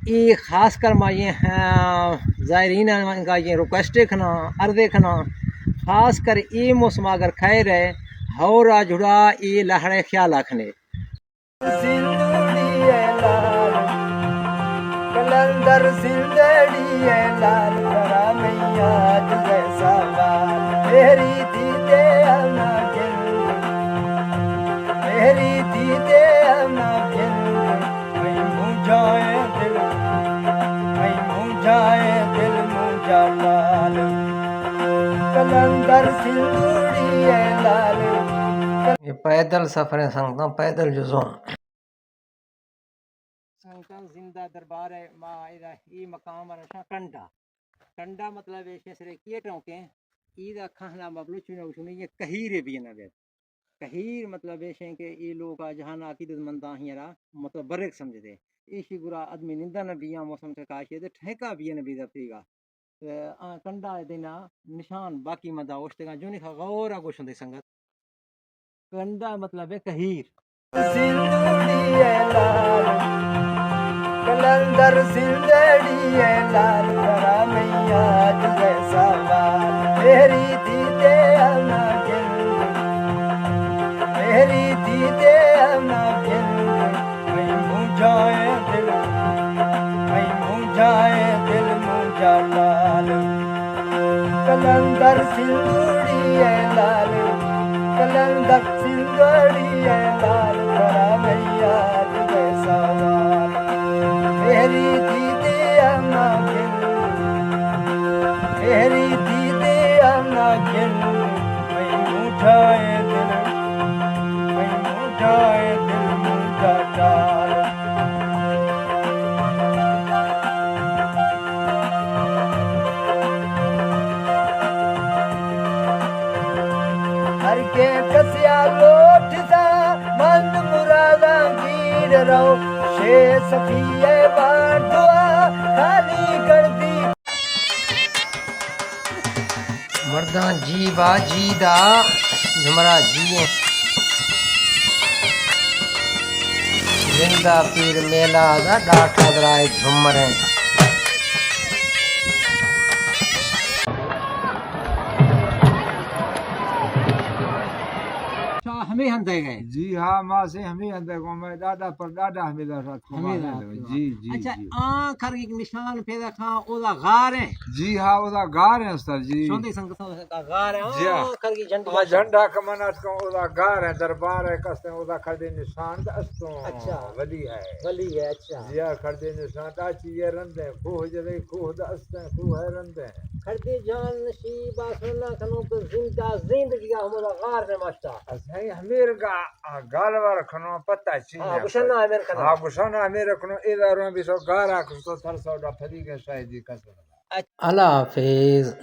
ये खास कर माँ ये ज़ायरीन का ये रिक्वेस्ट खना अर्दे खना खास कर ये मौसम अगर खैर है हौरा जुड़ा ये लहरे ख्याल रखने कलंदर जिंदड़ी है लाल करा मैया तुझे सवाल मेरी दीदे अना गिंद मेरी दीदे अना गिंद मैं मुझाए दिल मुझा लाल कलंदर जिंदड़ी है लाल ये पैदल सफरें संगता पैदल जुज़ों संगता जिंदा दरबार है माँ ये मकाम रशा कंडा कंडा मतलब ऐसे सिरे किए टोके ईदा खाना मबलू चुने चुने ये कहीरे भी ना दे कहीर मतलब ऐसे के ये लोग आ जहां अकीदत मंदा हियरा मतलब बरेक समझदे इसी गुरा आदमी निंदा न बिया मौसम से काशे दे ठेका भी न बिदा पीगा कंडा देना निशान बाकी मदा ओस्ते का जोनी खा गौर आ कुछ संगत कंडा मतलब है कहीर जिंदड़ी है लाल कलंदर जिंदड़ी है लाल करा मैया तुझे सवाल मेरी दीदे अना गिंद मेरी दीदे अना गिंद मैं मुझाए दिल मुझा लाल कलंदर जिंदड़ी है लाल कलंदर जिंदड़ी है लाल करा मैया तुझे सवाल मेरी दीदी अना गिंद मेरी दीदी अना गिंद मैं मुझाए दिल मुझा डाल हर के कसिया लोट सा मंद मुरादा कीर रहो शे सखिए बार दुआ खाली कर दी मर्दा जी बा जी दा झुमरा जिए जिंदा पीर मेला दा डाठा दराए झुमरे हमें हम दे गए जी हाँ माँ से हमें अंदर को मैं दादा पर दादा हमें साथ जी जी अच्छा जी आखर एक निशान पैदा खा ओदा गार है जी हाँ ओदा गार है सर जी सोंदी संगत का गार है जी हाँ। आखर की हाँ झंडा कमना को ओदा गार है दरबार है कस्ते ओदा खड़े निशान अस्तो अच्छा वली है अच्छा जी हाँ खड़े निशान ताची ये रंदे खूह जले खूह द अस्ते खूह है रंदे खड़े जान नसीब आसना कनो को जिंदगी हमरा गार ने मास्टर असै हमेर गा गालवर खनो पता छी हां गुशना अमेर कना हाँ गुशना हमेर खनो इधर भी सो गारा को तो थर सो फदी के शायद कस अल्लाह हाफिज।